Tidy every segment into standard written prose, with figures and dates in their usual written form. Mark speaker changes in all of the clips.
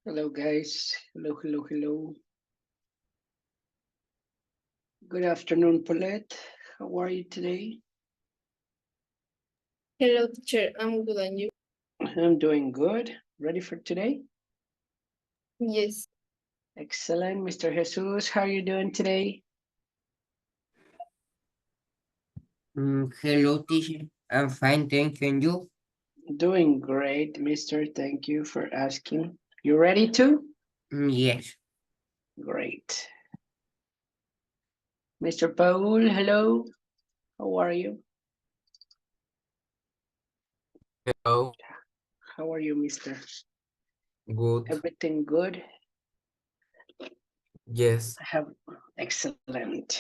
Speaker 1: Hello, guys. Hello, hello, hello. Good afternoon, Paulette. How are you today?
Speaker 2: Hello, teacher. I'm good, and you?
Speaker 1: I'm doing good. Ready for today?
Speaker 2: Yes.
Speaker 1: Excellent. Mr. Jesus, how are you doing today?
Speaker 3: Hello, teacher. I'm fine, thank you. And you?
Speaker 1: Doing great, Mr. Thank you for asking. You ready too?
Speaker 3: Yes.
Speaker 1: Great. Mr. Paul, hello. How are you?
Speaker 3: Hello.
Speaker 1: How are you, Mr.?
Speaker 3: Good.
Speaker 1: Everything good?
Speaker 3: Yes.
Speaker 1: I have excellent.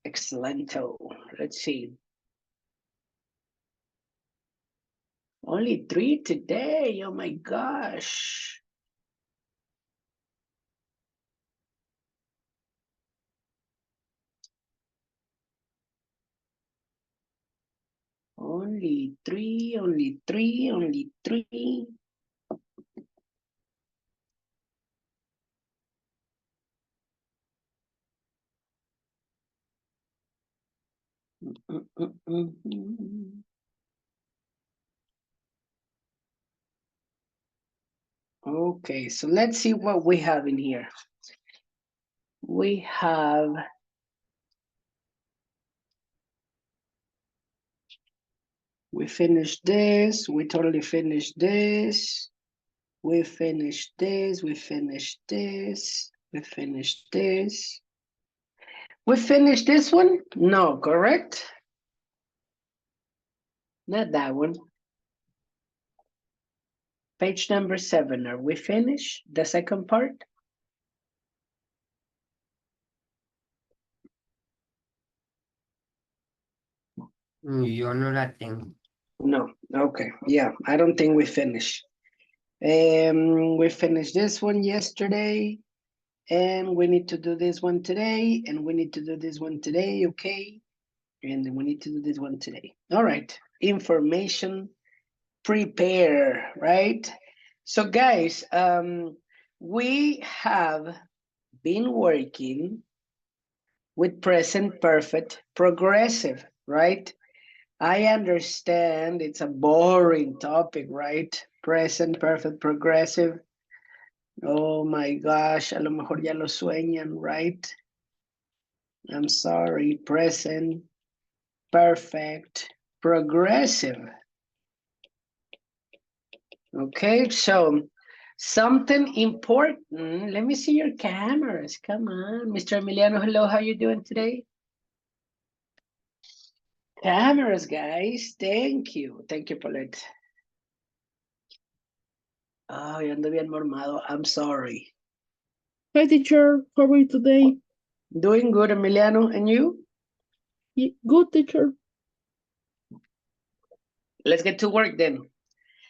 Speaker 1: Excellento. Let's see. Only 3 today. Oh my gosh. Only three, only three, only three. Okay, so let's see what we have in here. We have we finished this, we totally finished this, we finished this, we finished this, we finished this. We finished this one? No, correct? Not that one. Page number 7. Are we finished? The second part?
Speaker 3: Yo no la tengo.
Speaker 1: No. Okay. Yeah, I don't think we finished. We finished this one yesterday, and we need to do this one today, and we need to do this one today, okay? And then we need to do this one today. All right. Information prepare, right? So guys, we have been working with present perfect progressive, right? I understand it's a boring topic, right? Present perfect progressive. Oh my gosh, a lo mejor ya lo sueñan, right? I'm sorry, present perfect progressive. Okay, so something important. Let me see your cameras. Come on, Mr. Emiliano. Hello, how you doing today? Cameras, guys. Thank you. Thank you, Paulette. Oh, yo ando bien mormado. I'm sorry.
Speaker 2: Hi, teacher. How are you today?
Speaker 1: Doing good, Emiliano. And you?
Speaker 2: Good, teacher.
Speaker 1: Let's get to work then.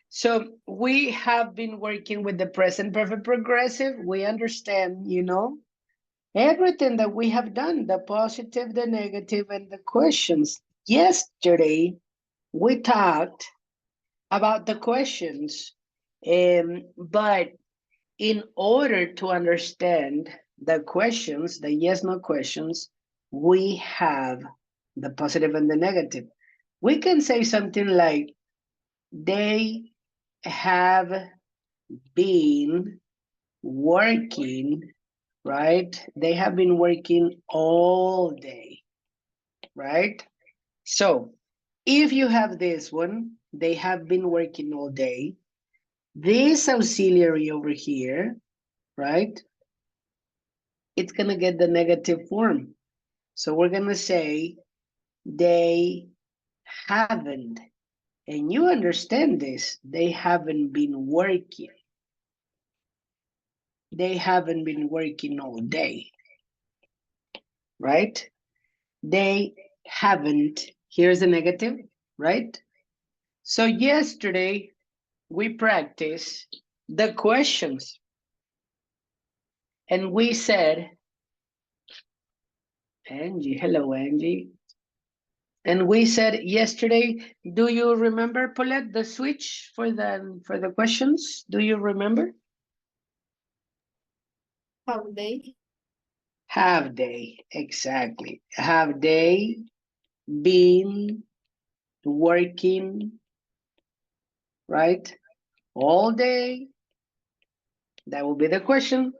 Speaker 1: So we have been working with the present perfect progressive. We understand, everything that we have done, the positive, the negative, and the questions. Yesterday, we talked about the questions, but in order to understand the questions, the yes, no questions, we have the positive and the negative. We can say something like, they have been working, right? They have been working all day, right? So if you have this one, they have been working all day. This auxiliary over here, right? It's going to get the negative form. So we're going to say they haven't. And you understand this. They haven't been working. They haven't been working all day, right? They haven't. Here's the negative, right? So yesterday we practiced the questions and we said, Angie, hello, Angie. And we said yesterday, do you remember, Paulette, the switch for the questions? Do you remember?
Speaker 2: Have they?
Speaker 1: Have they, exactly. Have they been working, right? All day. That will be the question.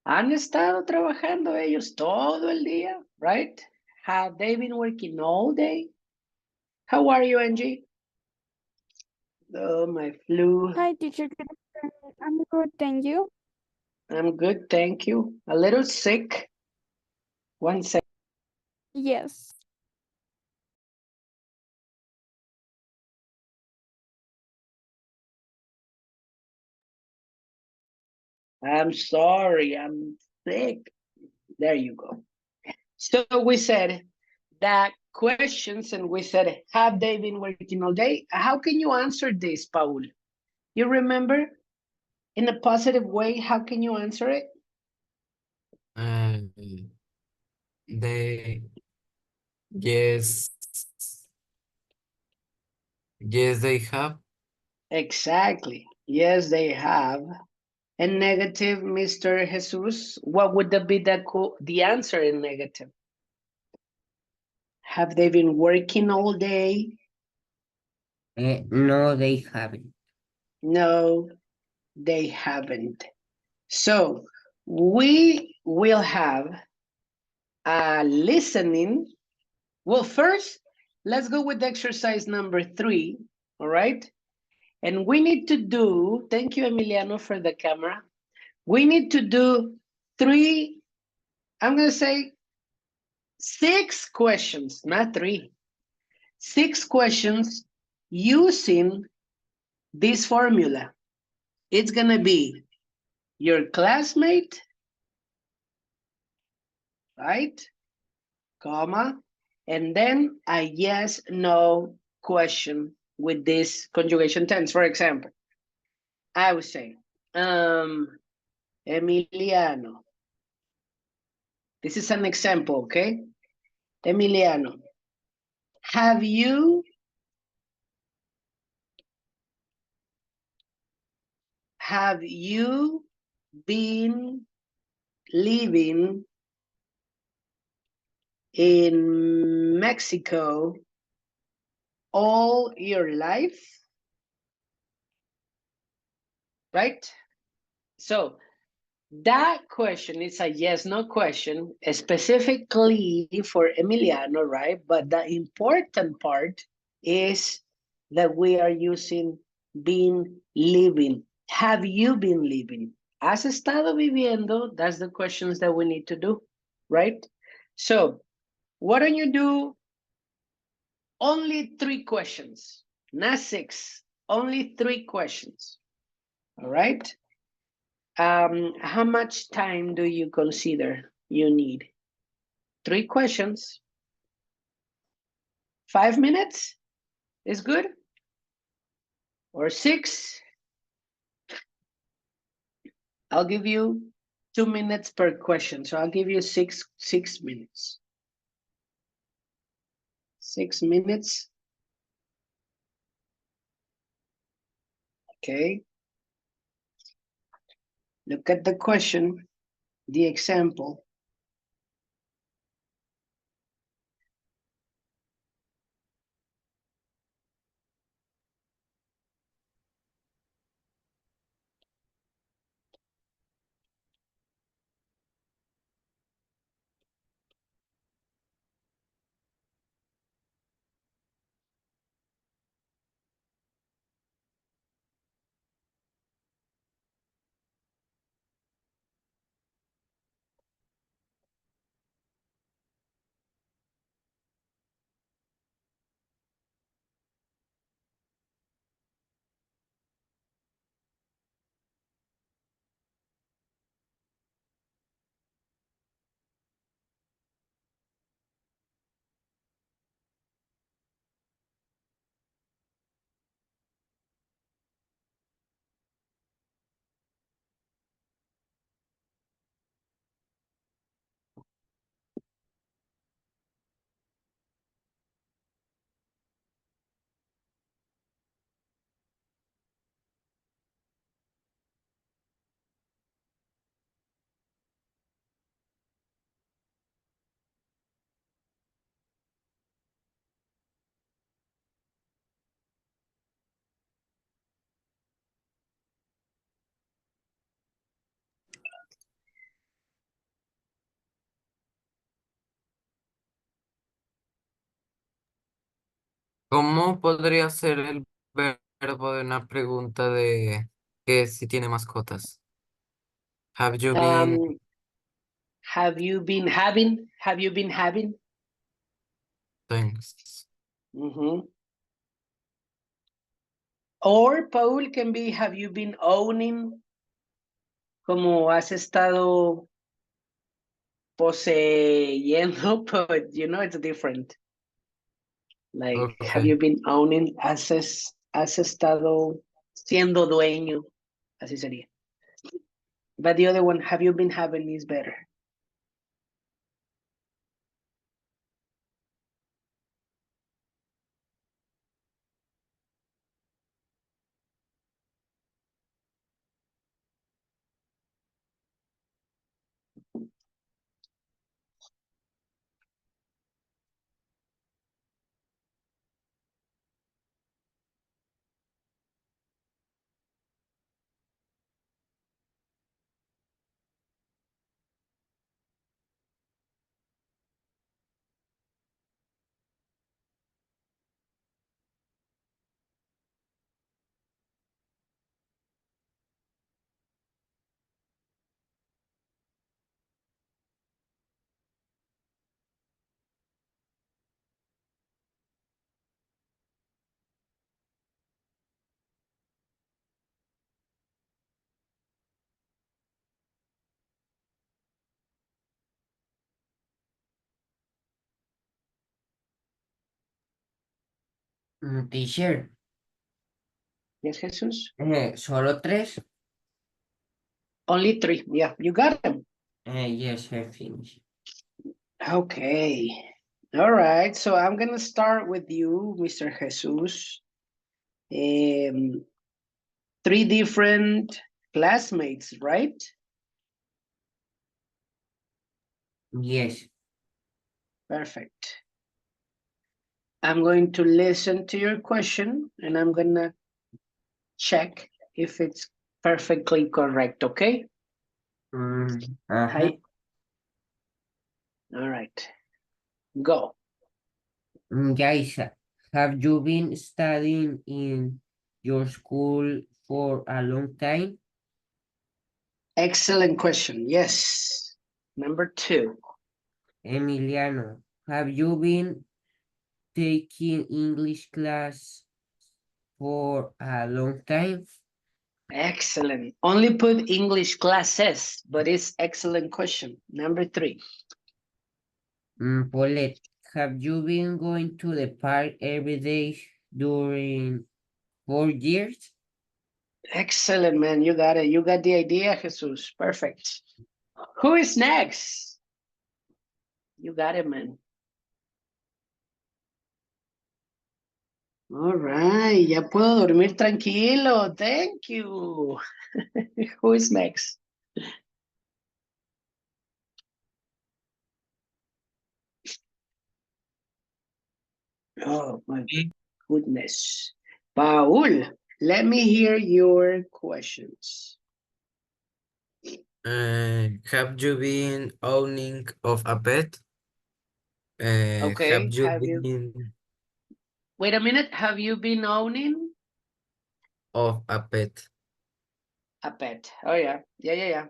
Speaker 1: ¿Han estado trabajando ellos todo el día, right? Have they been working all day? How are you, Angie? Oh, my flu.
Speaker 4: Hi, teacher. Good afternoon. I'm good, thank you.
Speaker 1: I'm good, thank you. A little sick. One sec.
Speaker 4: Yes.
Speaker 1: I'm sorry, I'm sick. There you go. So we said that questions and we said, have they been working all day? How can you answer this, Paul? You remember? In a positive way, how can you answer it?
Speaker 3: They, yes, yes, they have.
Speaker 1: Exactly. Yes, they have. And negative, Mr. Jesus, what would that be the answer in negative? Have they been working all day?
Speaker 3: No, they haven't.
Speaker 1: No, they haven't. So we will have a listening. Well, first, let's go with exercise number 3, all right? And we need to do, thank you, Emiliano, for the camera. We need to do 3, I'm going to say 6 questions, not 3. 6 questions using this formula. It's going to be your classmate, right? Comma, and then a yes, no question with this conjugation tense. For example, I would say, Emiliano. This is an example, okay? Emiliano, have you been living in Mexico all your life? Right? So that question is a yes, no question, specifically for Emiliano, right? But the important part is that we are using been living. Have you been living? ¿Has estado viviendo? That's the questions that we need to do, right? So why don't you do only 3 questions, not 6, only 3 questions, all right? How much time do you consider you need? 3 questions. 5 minutes is good? Or 6? I'll give you 2 minutes per question. So I'll give you 6 minutes. 6 minutes. Okay. Look at the question, the example.
Speaker 3: ¿Cómo podría ser el verbo de una pregunta de que si tiene mascotas? Have you been?
Speaker 1: Um, have you been having? Have you been having?
Speaker 3: Thanks.
Speaker 1: Mhm. Or Paul can be have you been owning? Como has estado poseyendo, but you know it's different. Like, have
Speaker 3: Okay.
Speaker 1: you been owning? Has estado siendo dueño. Así sería. But the other one, have you been having is better.
Speaker 5: Teacher,
Speaker 1: Yes, Jesus?
Speaker 5: solo tres.
Speaker 1: Only three. Yeah, you got them.
Speaker 5: Yes, I finished.
Speaker 1: Okay. All right. So I'm going to start with you, Mr. Jesus. Three different classmates, right?
Speaker 5: Yes.
Speaker 1: Perfect. I'm going to listen to your question and I'm going to check if it's perfectly correct, okay? Hi. All right. Go.
Speaker 5: Guys, have you been studying in your school for a long time?
Speaker 1: Excellent question. Yes. Number two.
Speaker 5: Emiliano, have you been taking English class for a long time?
Speaker 1: Excellent. Only put English classes, but it's excellent question. Number three.
Speaker 5: Paulette, have you been going to the park every day during 4 years?
Speaker 1: Excellent, man. You got it. You got the idea, Jesus. Perfect. Who is next? You got it, man. All right. Ya puedo dormir tranquilo. Thank you. Who is next? Oh, my goodness. Paul, let me hear your questions.
Speaker 3: Have you been owning of a pet? Have
Speaker 1: Okay.
Speaker 3: you
Speaker 1: Have you,
Speaker 3: been
Speaker 1: wait a minute. Have you been owning
Speaker 3: of a pet?
Speaker 1: a pet? Oh, yeah. Yeah.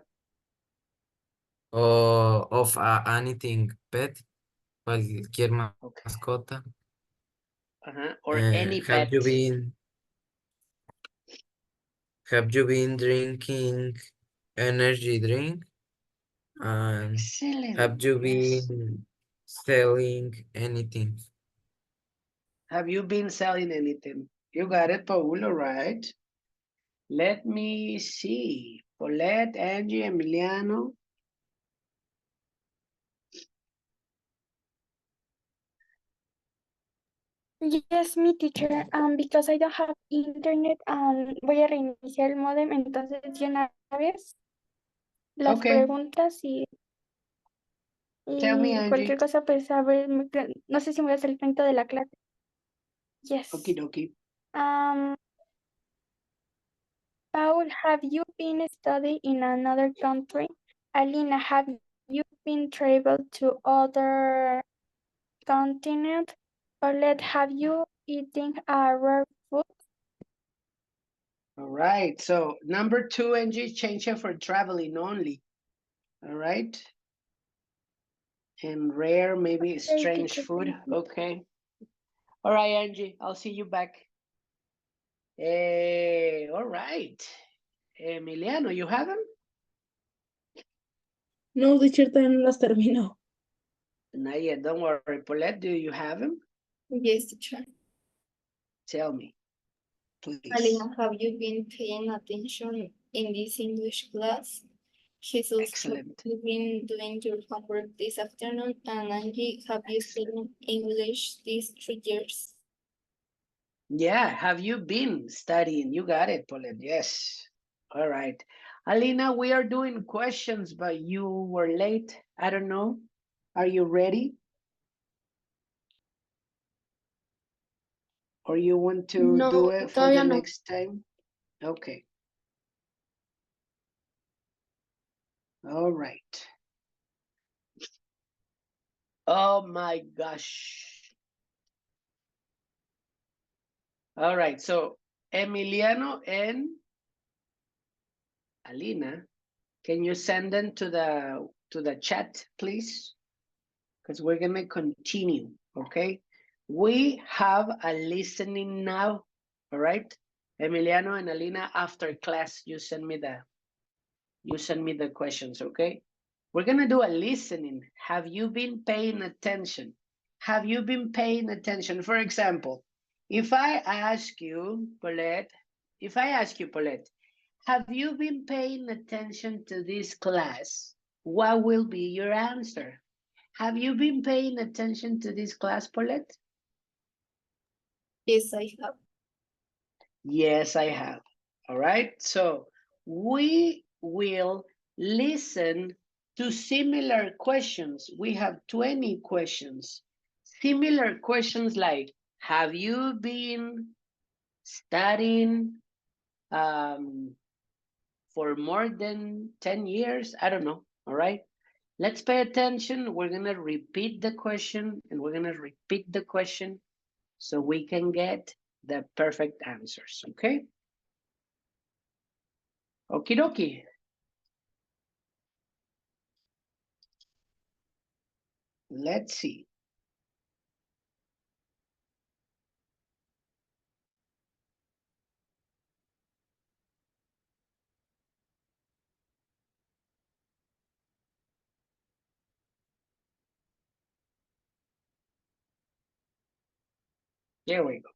Speaker 3: O of a anything pet? Cualquier
Speaker 1: Okay.
Speaker 3: mascota.
Speaker 1: Or any
Speaker 3: Have
Speaker 1: pet.
Speaker 3: you been drinking energy drink? And have
Speaker 1: Excellent.
Speaker 3: you
Speaker 1: Yes.
Speaker 3: been selling anything?
Speaker 1: Have you been selling anything? You got it, Paul, all right. Let me see. Paulette, Angie, Emiliano.
Speaker 4: Yes, mi teacher. Because I don't have internet, voy a reiniciar el modem, entonces de una vez las
Speaker 1: Okay,
Speaker 4: preguntas
Speaker 1: tell me,
Speaker 4: y
Speaker 1: Angie.
Speaker 4: cualquier cosa, pues a ver, no sé si me voy a salir tanto de la clase.
Speaker 1: Okie
Speaker 4: Yes.
Speaker 1: dokie.
Speaker 4: Paul, have you been studying in another country? Alina, have you been traveled to other continent? Paulette, have you eating a rare food.
Speaker 1: All right. So number 2, Angie, change it for traveling only. All right. And rare, maybe
Speaker 4: Okay,
Speaker 1: strange
Speaker 4: teacher,
Speaker 1: food.
Speaker 4: thank you.
Speaker 1: Okay. All right, Angie, I'll see you back. All right. Emiliano, you have them?
Speaker 2: No, teacher, todavía no las termino.
Speaker 1: Not yet. Don't worry. Paulette, do you have them?
Speaker 2: Yes, teacher.
Speaker 1: Tell me, please.
Speaker 2: Alina, have you been paying attention in this English class? Jesus,
Speaker 1: Excellent.
Speaker 2: have you been doing your homework this afternoon? And Angie, have you studied English these 3 years?
Speaker 1: Yeah, have you been studying? You got it, Paulette. Yes. All right. Alina, we are doing questions, but you were late. I don't know. Are you ready? Or you want to
Speaker 2: No,
Speaker 1: do it for the
Speaker 2: todavía no.
Speaker 1: next time? Okay. All right. Oh my gosh. All right. So Emiliano and Alina, can you send them to the chat, please? Because we're gonna continue, okay? We have a listening now, all right? Emiliano and Alina, after class, you send me the questions, okay? We're gonna do a listening. Have you been paying attention? Have you been paying attention? For example, if I ask you, Paulette, have you been paying attention to this class? What will be your answer? Have you been paying attention to this class, Paulette?
Speaker 2: Yes, I have.
Speaker 1: Yes, I have. All right. So we will listen to similar questions. We have 20 questions. Similar questions like, have you been studying for more than 10 years? I don't know. All right. Let's pay attention. We're going to repeat the question and we're going to repeat the question so we can get the perfect answers. Okay. Okie dokie. Let's see. Here we go.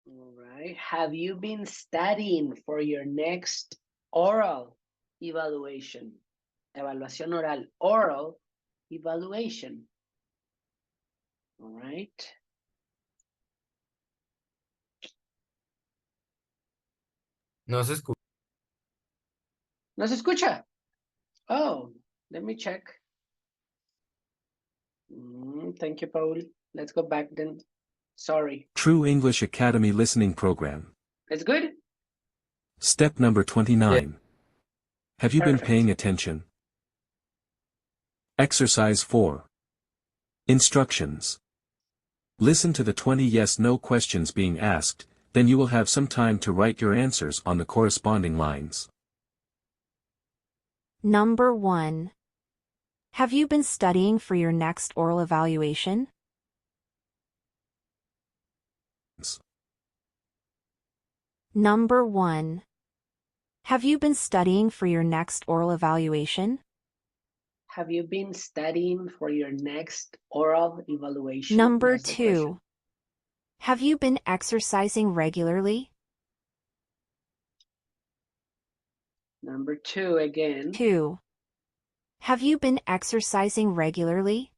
Speaker 1: All right. Have you been studying for your next oral evaluation? Evaluación oral, oral evaluation. All right.
Speaker 3: No se escucha.
Speaker 1: ¿No se escucha? Oh, let me check. Thank you, Paul. Let's go back then. Sorry.
Speaker 6: True English Academy Listening Program.
Speaker 1: It's good?
Speaker 6: Step number 29. Have you been
Speaker 1: Perfect.
Speaker 6: paying attention? Exercise 4. Instructions. Listen to the 20 yes/no questions being asked, then you will have some time to write your answers on the corresponding lines.
Speaker 7: Number 1. Have you been studying for your next oral evaluation? Number 1. Have you been studying for your next oral evaluation?
Speaker 1: Have you been studying for your next oral evaluation?
Speaker 7: Number
Speaker 1: That's the question.
Speaker 7: 2. Have you been exercising regularly?
Speaker 1: Number 2 again.
Speaker 7: 2. Have you been exercising regularly?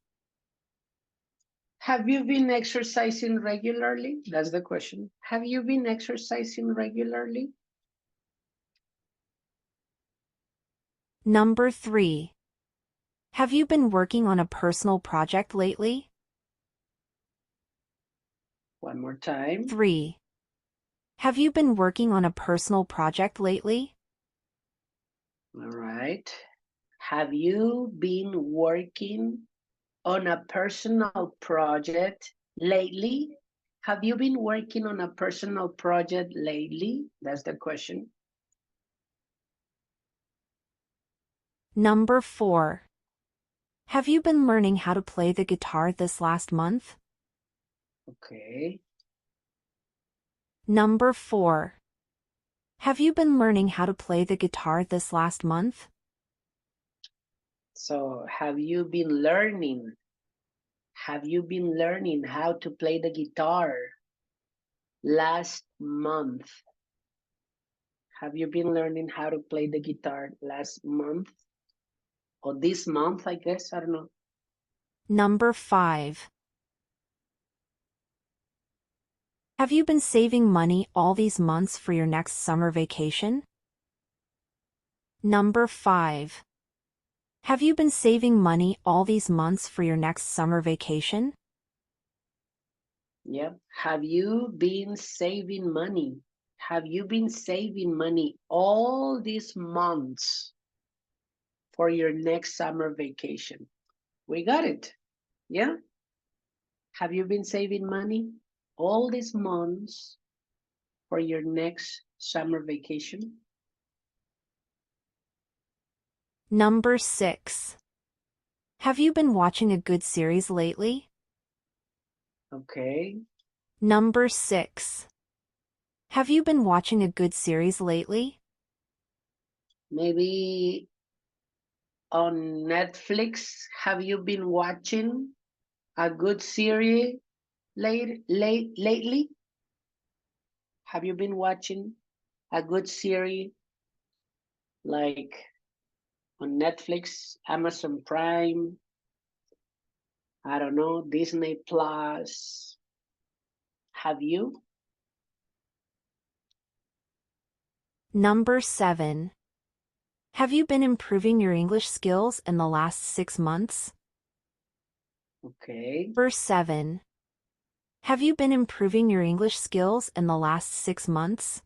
Speaker 1: Have you been exercising regularly? That's the question. Have you been exercising regularly?
Speaker 7: Number 3. Have you been working on a personal project lately?
Speaker 1: One more time.
Speaker 7: 3. Have you been working on a personal project lately?
Speaker 1: All right. Have you been working on a personal project lately? Have you been working on a personal project lately? That's the question.
Speaker 7: Number 4. Have you been learning how to play the guitar this last month?
Speaker 1: Okay.
Speaker 7: Number 4. Have you been learning how to play the guitar this last month?
Speaker 1: So have you been learning? Have you been learning how to play the guitar last month? Have you been learning how to play the guitar last month? Or this month, I guess, I don't know.
Speaker 7: Number 5. Have you been saving money all these months for your next summer vacation? Number 5. Have you been saving money all these months for your next summer vacation?
Speaker 1: Yeah. Have you been saving money? Have you been saving money all these months for your next summer vacation? We got it. Yeah. Have you been saving money all these months for your next summer vacation?
Speaker 7: Number 6. Have you been watching a good series lately?
Speaker 1: Okay.
Speaker 7: Number 6. Have you been watching a good series lately?
Speaker 1: Maybe on Netflix, have you been watching a good series lately? Have you been watching a good series like on Netflix, Amazon Prime, I don't know, Disney Plus? Have you?
Speaker 7: Number 7. Have you been improving your English skills in the last 6 months?
Speaker 1: Okay.
Speaker 7: Number 7. Have you been improving your English skills in the last 6 months?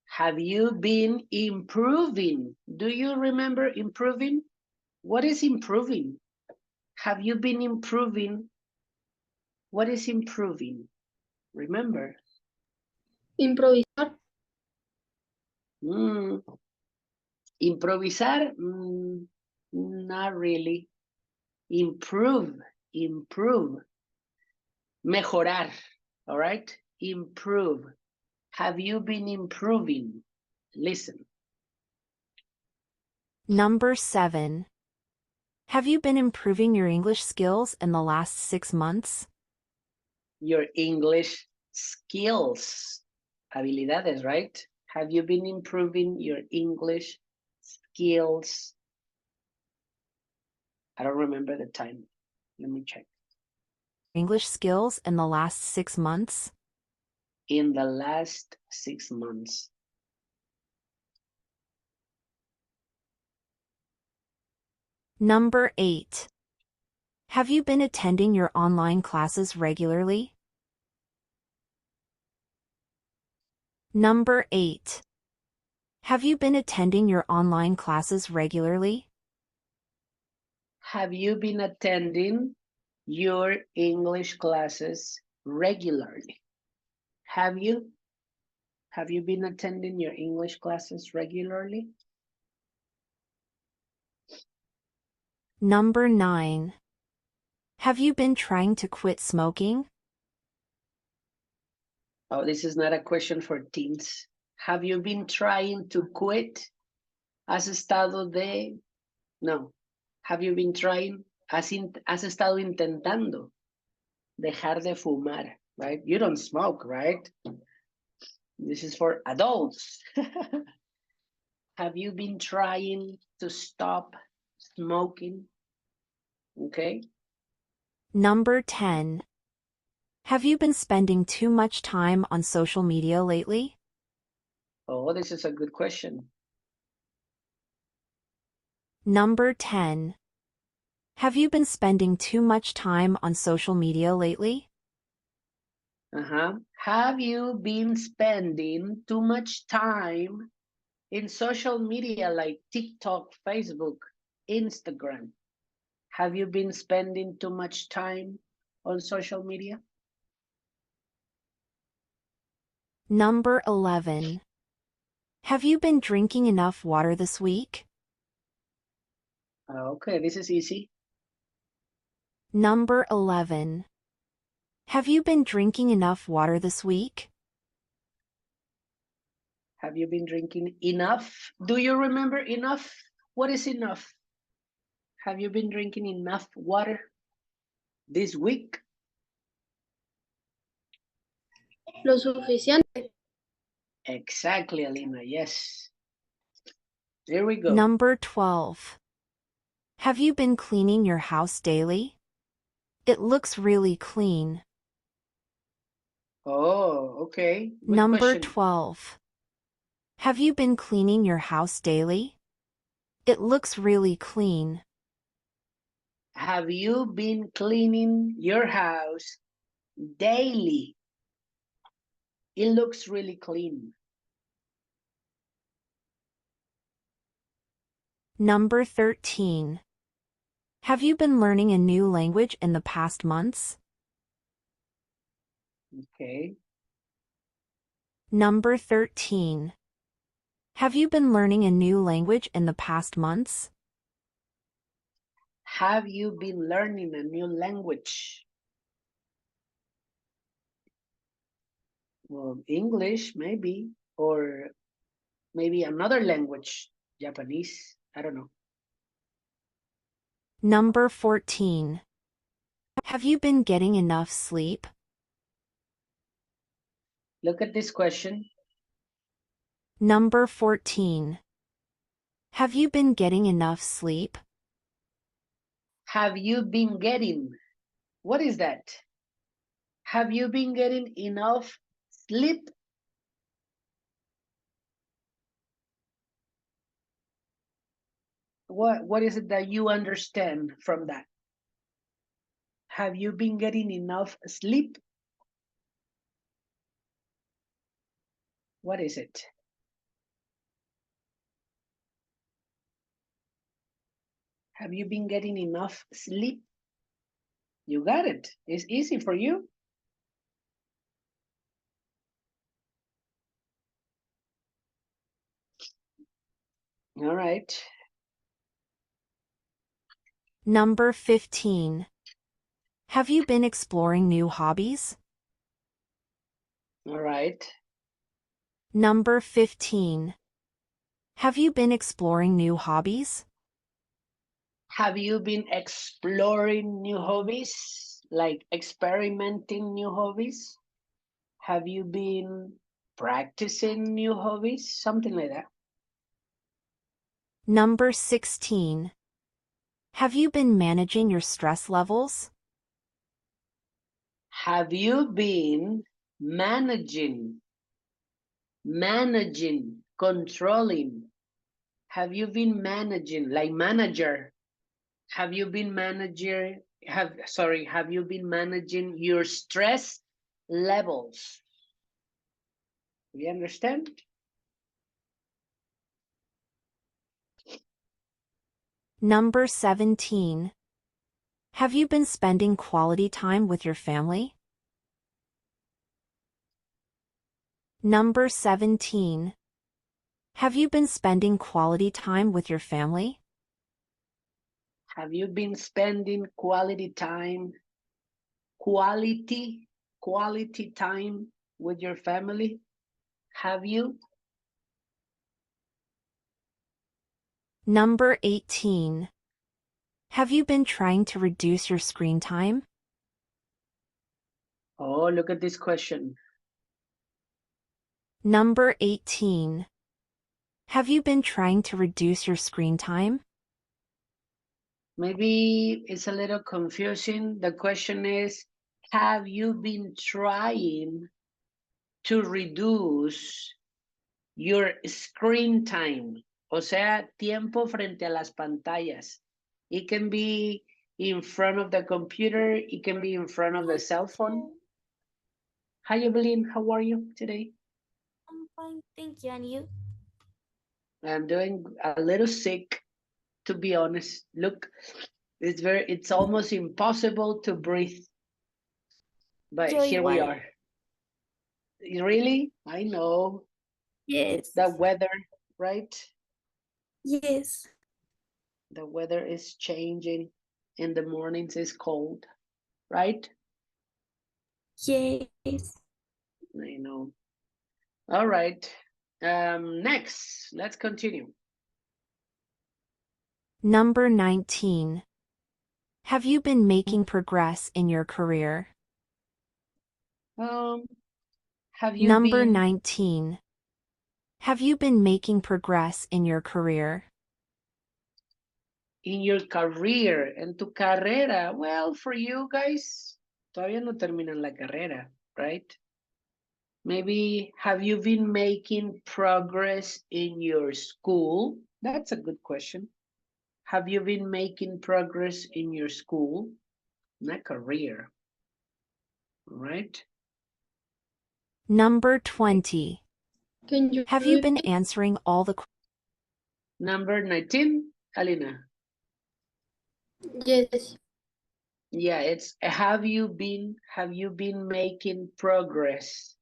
Speaker 1: Have you been improving? Do you remember improving? What is improving? Have you been improving? What is improving? Remember?
Speaker 2: Improvisar.
Speaker 1: Improvisar? Not really. Improve. Mejorar. All right? Improve. Have you been improving? Listen.
Speaker 7: Number 7. Have you been improving your English skills in the last 6 months?
Speaker 1: Your English skills. Habilidades, right? Have you been improving your English skills? I don't remember the time. Let me check.
Speaker 7: English skills in the last 6 months?
Speaker 1: In the last 6 months.
Speaker 7: Number 8. Have you been attending your online classes regularly? Number 8. Have you been attending your online classes regularly?
Speaker 1: Have you been attending your English classes regularly? Have you? Have you been attending your English classes regularly?
Speaker 7: Number 9. Have you been trying to quit smoking?
Speaker 1: Oh, this is not a question for teens. Have you been trying to quit? ¿Has estado de? No. Have you been trying? ¿Has estado intentando dejar de fumar, right? You don't smoke, right? This is for adults. Have you been trying to stop smoking. Okay.
Speaker 7: Number 10. Have you been spending too much time on social media lately?
Speaker 1: Oh, this is a good question.
Speaker 7: Number 10. Have you been spending too much time on social media lately?
Speaker 1: Have you been spending too much time in social media like TikTok, Facebook, Instagram? Have you been spending too much time on social media?
Speaker 7: Number 11. Have you been drinking enough water this week?
Speaker 1: Okay, this is easy.
Speaker 7: Number 11. Have you been drinking enough water this week?
Speaker 1: Have you been drinking enough? Do you remember enough? What is enough? Have you been drinking enough water this week?
Speaker 8: Lo suficiente.
Speaker 1: Exactly, Alina, yes. There we go.
Speaker 7: Number 12. Have you been cleaning your house daily? It looks really clean.
Speaker 1: Oh, okay. Good
Speaker 7: Number
Speaker 1: question.
Speaker 7: 12. Have you been cleaning your house daily? It looks really clean.
Speaker 1: Have you been cleaning your house daily? It looks really clean.
Speaker 7: Number 13. Have you been learning a new language in the past months?
Speaker 1: Okay.
Speaker 7: Number 13. Have you been learning a new language in the past months?
Speaker 1: Have you been learning a new language? Well, English, maybe, or maybe another language, Japanese. I don't know.
Speaker 7: Number 14. Have you been getting enough sleep?
Speaker 1: Look at this question.
Speaker 7: Number 14. Have you been getting enough sleep?
Speaker 1: Have you been getting? What is that? Have you been getting enough sleep? What is it that you understand from that? Have you been getting enough sleep? What is it? Have you been getting enough sleep? You got it. It's easy for you. All right.
Speaker 7: Number 15. Have you been exploring new hobbies?
Speaker 1: All right.
Speaker 7: Number 15. Have you been exploring new hobbies?
Speaker 1: Have you been exploring new hobbies? Like experimenting new hobbies? Have you been practicing new hobbies? Something like that.
Speaker 7: Number 16. Have you been managing your stress levels?
Speaker 1: Have you been managing, controlling? Have you been managing, like manager? Have you been have you been managing your stress levels? Do you understand?
Speaker 7: Number 17. Have you been spending quality time with your family? Number 17. Have you been spending quality time with your family?
Speaker 1: Have you been spending quality time with your family? Have you?
Speaker 7: Number 18. Have you been trying to reduce your screen time?
Speaker 1: Oh, look at this question.
Speaker 7: Number 18. Have you been trying to reduce your screen time?
Speaker 1: Maybe it's a little confusing. The question is, have you been trying to reduce your screen time? O sea, tiempo frente a las pantallas. It can be in front of the computer. It can be in front of the cell phone. Hi, Evelyn. How are you today?
Speaker 9: I'm fine, thank you. And you?
Speaker 1: I'm doing a little sick, to be honest. Look, it's almost impossible to breathe. But
Speaker 9: Yo
Speaker 1: here we
Speaker 9: igual.
Speaker 1: are. Really? I know.
Speaker 9: Yes.
Speaker 1: The weather, right?
Speaker 9: Yes.
Speaker 1: The weather is changing. In the mornings it's cold, right?
Speaker 9: Yes.
Speaker 1: I know. All right. Next, let's continue.
Speaker 7: Number 19. Have you been making progress in your career?
Speaker 1: Have you
Speaker 7: Number
Speaker 1: been
Speaker 7: 19. Have you been making progress in your career?
Speaker 1: in your career, en tu carrera? Well, for you guys, todavía no terminan la carrera, right? Maybe, have you been making progress in your school? That's a good question. Have you been making progress in your school? Not career, right?
Speaker 7: Number 20.
Speaker 8: Can you
Speaker 7: Have you been
Speaker 8: repeat?
Speaker 7: answering all the
Speaker 1: Number 19, Alina.
Speaker 8: Yes.
Speaker 1: Yeah, it's have you been making progress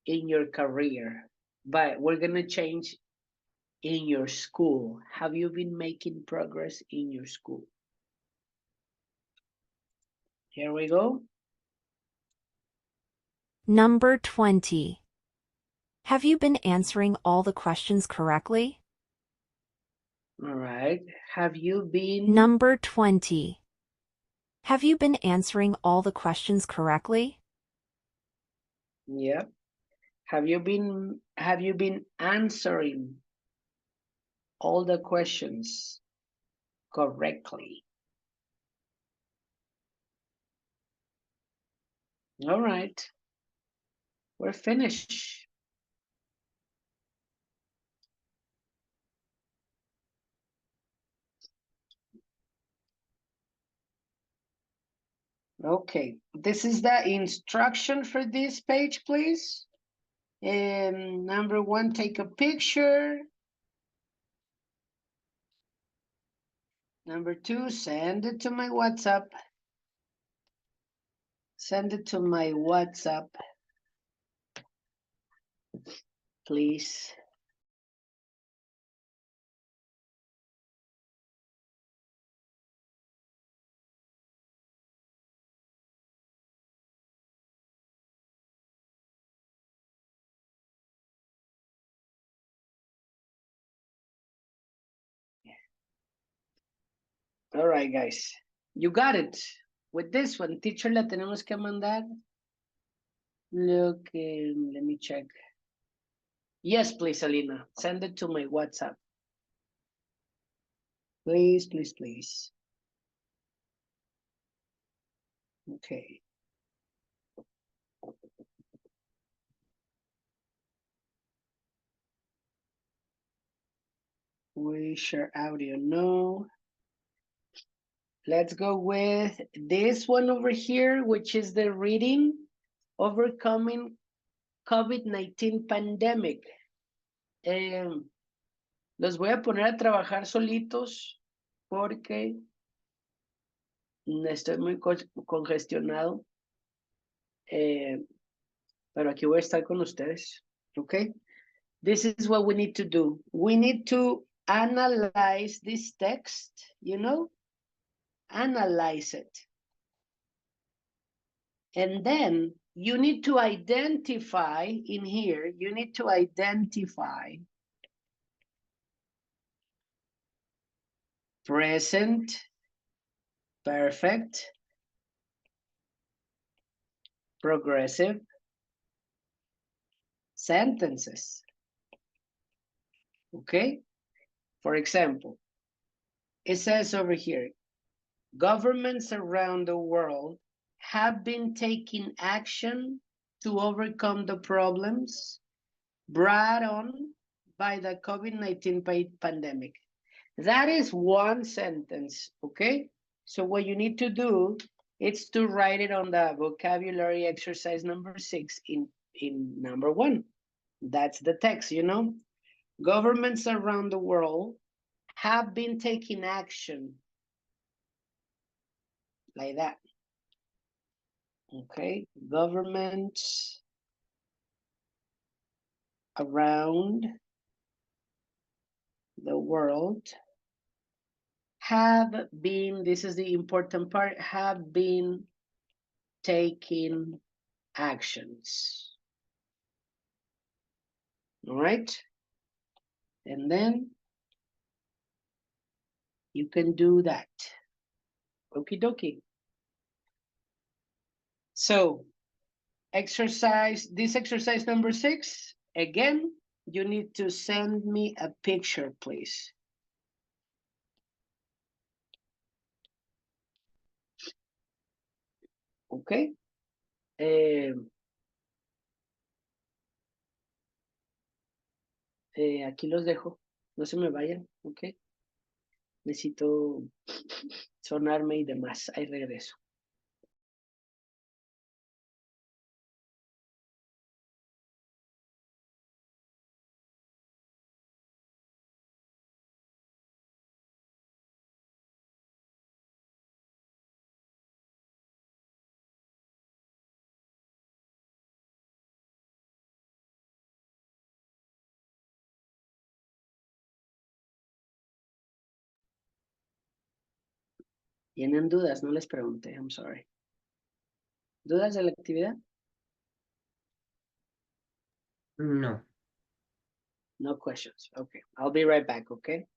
Speaker 1: in your career? But we're gonna change in your school. Have you been making progress in your school? Here we go.
Speaker 7: Number 20. Have you been answering all the questions correctly?
Speaker 1: All right. Have you been
Speaker 7: Number 20. Have you been answering all the questions correctly?
Speaker 1: Yep. Have you been answering all the questions correctly? All right. We're finished. Okay, this is the instruction for this page, please. Number 1, take a picture. Number 2, send it to my WhatsApp. Send it to my WhatsApp, please. All right, guys. You got it. With this one, teacher, la tenemos que mandar. Look, let me check. Yes, please, Alina. Send it to my WhatsApp. Please, please, please. Okay. We share audio, no. Let's go with this one over here, which is the reading, overcoming COVID-19 pandemic. Los voy a poner a trabajar solitos porque estoy muy congestionado. Pero aquí voy a estar con ustedes. Okay? This is what we need to do. We need to analyze this text, you know? Analyze it. And then you need to identify in here, you need to identify present, perfect, progressive sentences. Okay? For example, it says over here, Governments around the world have been taking action to overcome the problems brought on by the COVID-19 pandemic. That is one sentence, okay? So what you need to do is to write it on the vocabulary exercise number 6 in number 1. That's the text, you know? Governments around the world have been taking action like that. Okay, governments around the world have been, this is the important part, have been taking actions. All right, and then you can do that. Okie dokie. So this exercise number 6, again, you need to send me a picture, please. Okay. Aquí los dejo. No se me vayan, ok. Necesito sonarme y demás. Ahí regreso. ¿Tienen dudas? No les pregunté, I'm sorry. ¿Dudas de la actividad?
Speaker 5: No.
Speaker 1: No questions. Okay, I'll be right back, okay?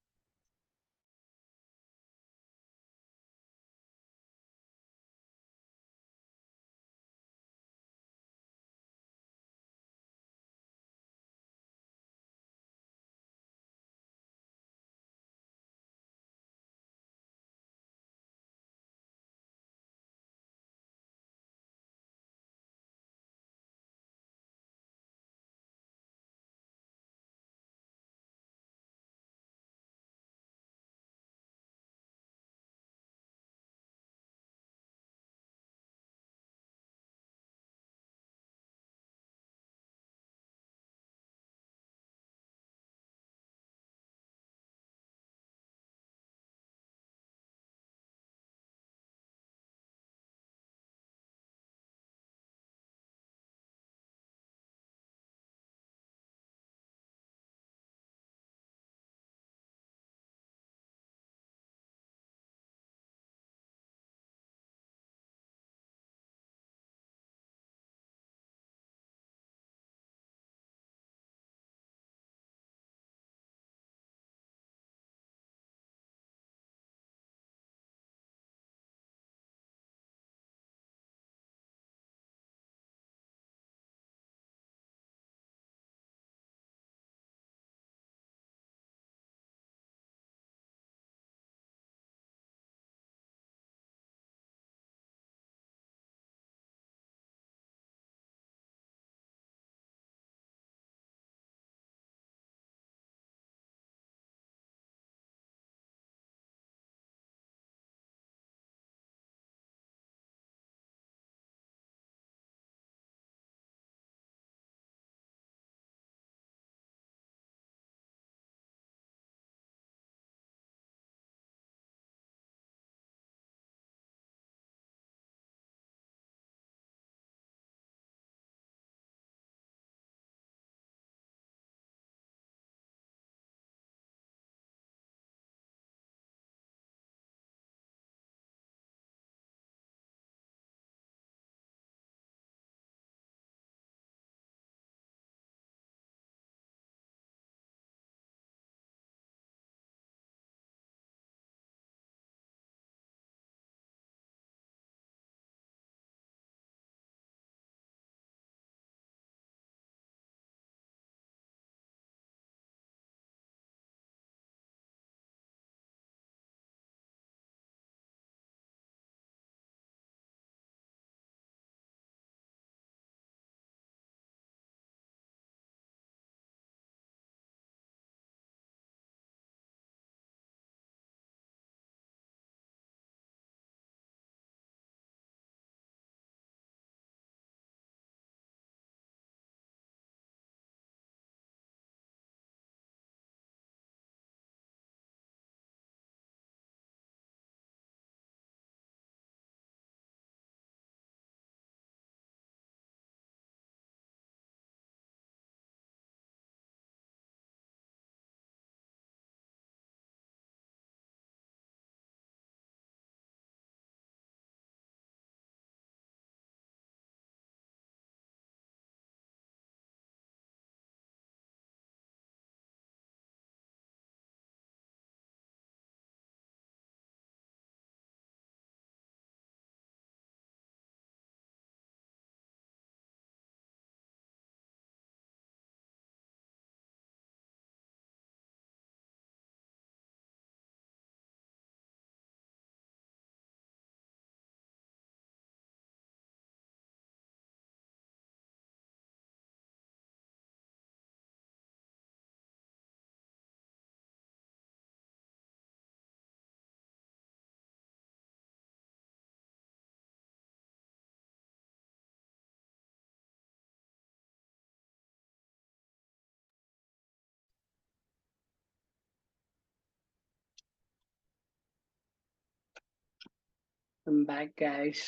Speaker 1: I'm back, guys.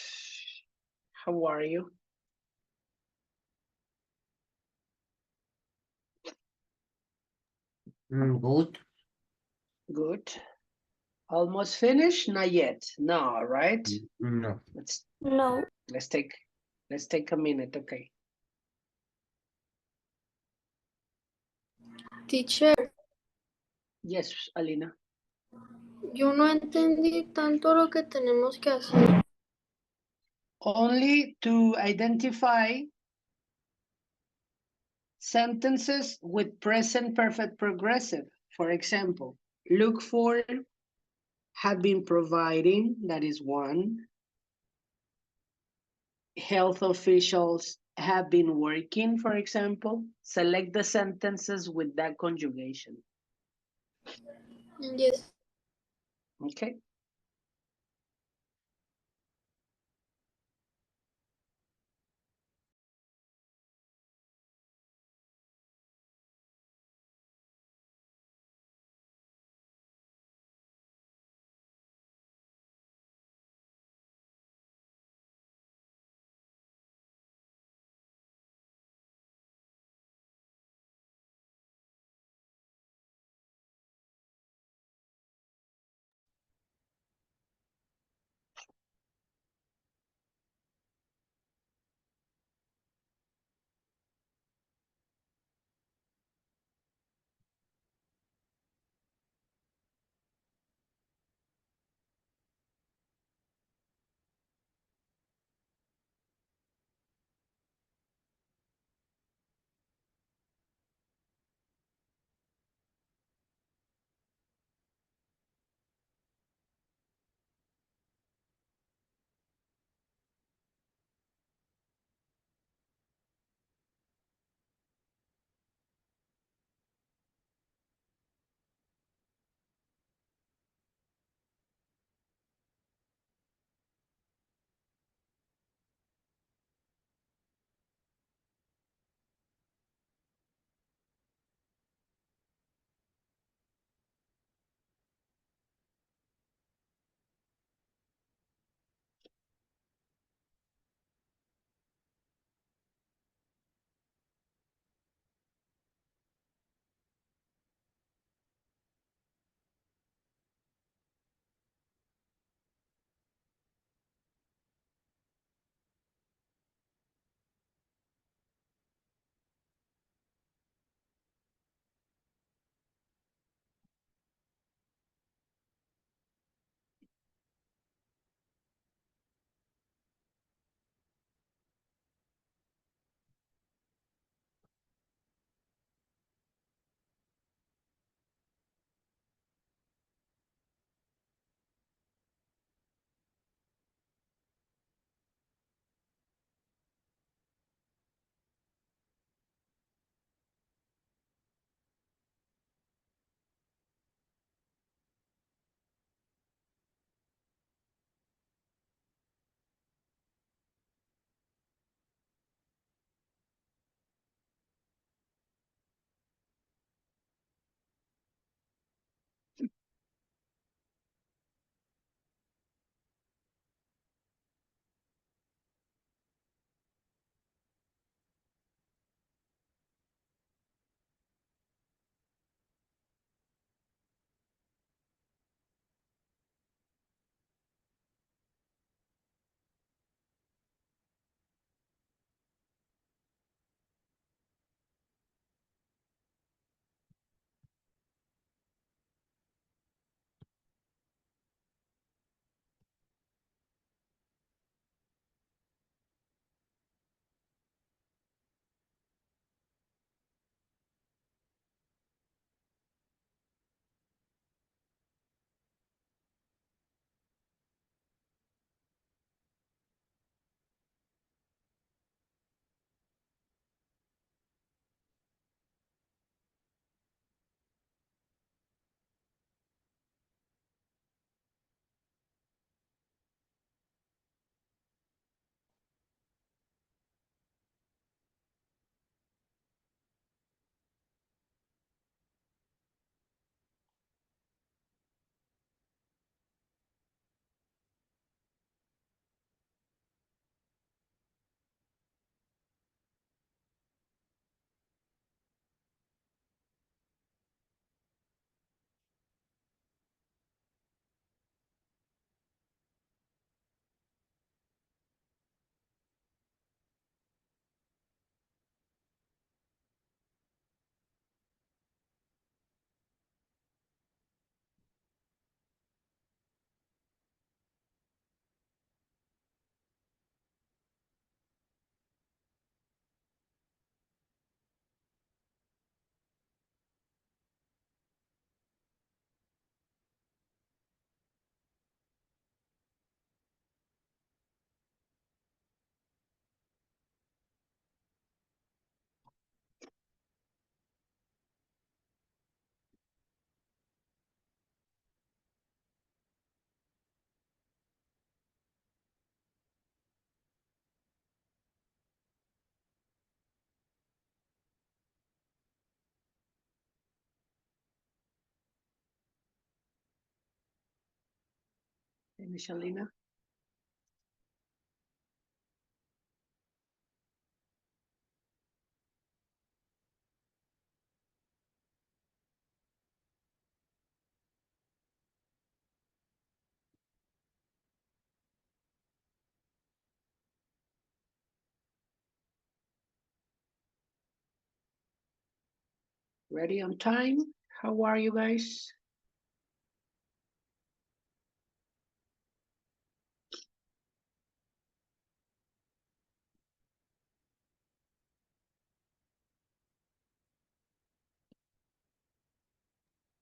Speaker 1: How are you?
Speaker 5: Good.
Speaker 1: Good. Almost finished? Not yet. No, right?
Speaker 5: No.
Speaker 9: No.
Speaker 1: Let's take a minute, okay?
Speaker 8: Teacher,
Speaker 1: Yes, Alina.
Speaker 8: yo no entendí tanto lo que tenemos que hacer.
Speaker 1: Only to identify sentences with present perfect progressive. For example, look for, have been providing, that is one. Health officials have been working, for example. Select the sentences with that conjugation.
Speaker 8: Yes.
Speaker 1: Okay. Michelina. Ready on time? How are you guys?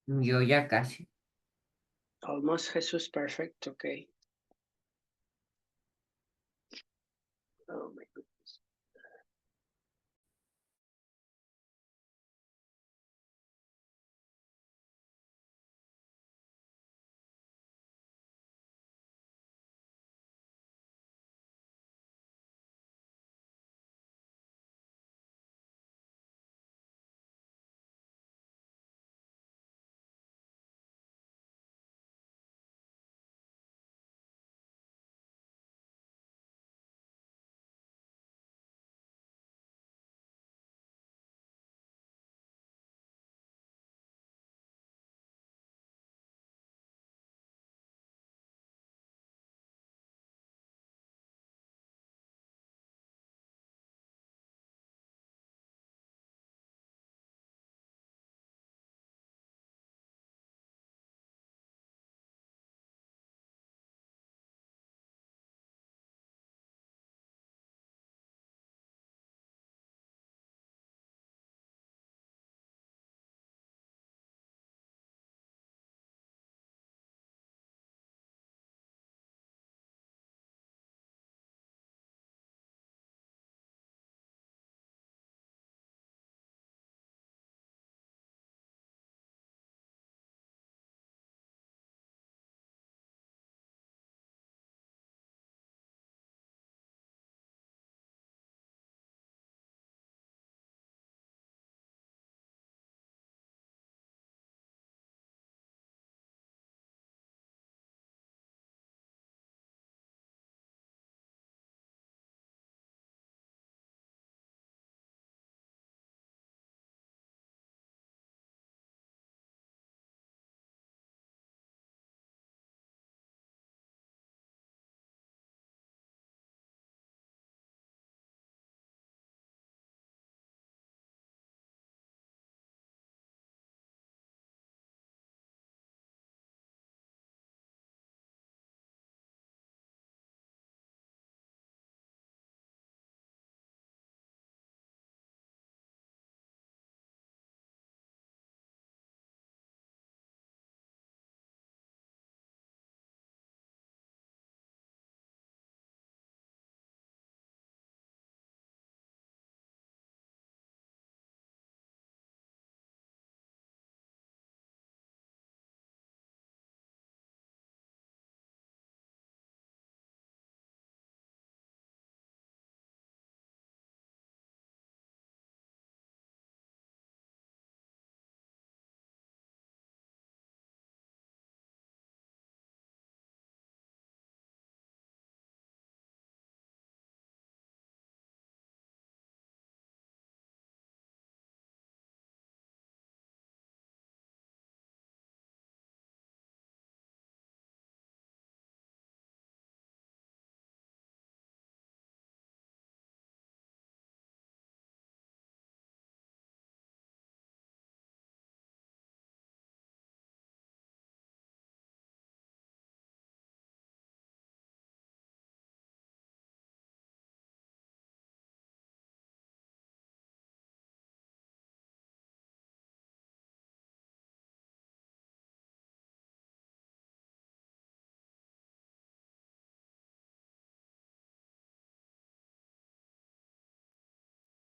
Speaker 5: Yo ya casi.
Speaker 1: Almost, Jesus, perfect, okay. Oh my goodness.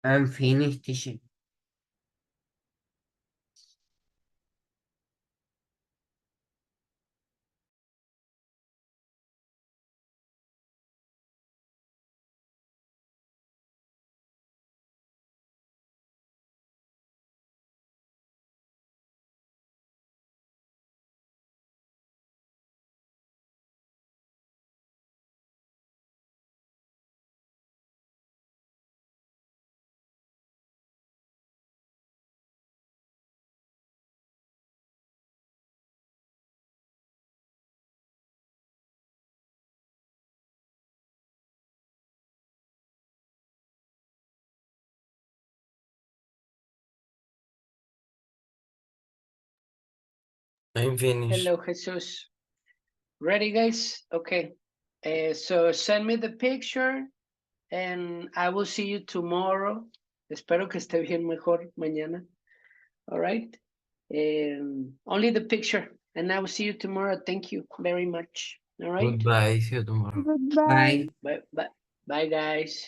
Speaker 5: I'm finished teaching.
Speaker 3: I'm finished.
Speaker 1: Hello, Jesus. Ready, guys? Okay. So send me the picture and I will see you tomorrow. Espero que esté bien mejor mañana. All right. Only the picture and I will see you tomorrow. Thank you very much. All right.
Speaker 3: Goodbye. See you tomorrow.
Speaker 4: Goodbye.
Speaker 5: Bye.
Speaker 1: Bye, guys.